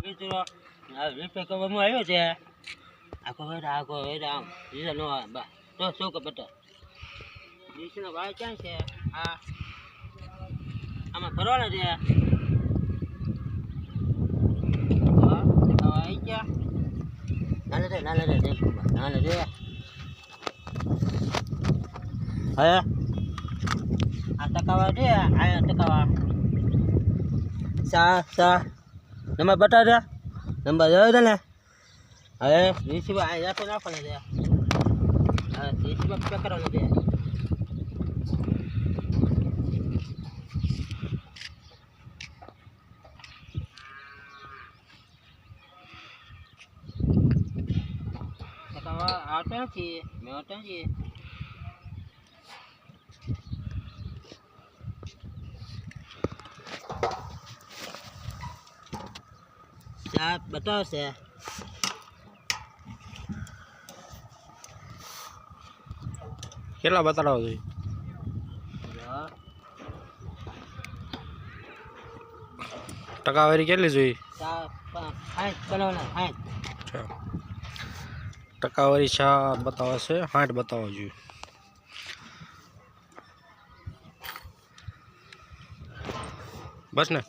મિત્રો આ રિપેર કરવામાં આવ્યો છે આખો આમ બીજા નો બા તો શું કે બટા નીચેનો ભાઈ ક્યાં છે આ આમાં ભરવાના છે હા આવી ગયા નાલે રે નાલે રે હવે આ ટકાવા દે આ ટકાવા સા નંબર બતા દે નંબર દે ને હવે રીસીવ આ જાતો નાખવાનો છે હા રીસીવ પે કરવાનો છે ટકાવા આવતો નથી મેં આવતો નથી સાહેબ બતાવશે કેટલા બતાડવા જોઈએ ટકાવારી કેટલી જોઈએ ટકાવારી 7 બતાવે છે 60 બતાવવા જોઈએ બસ ને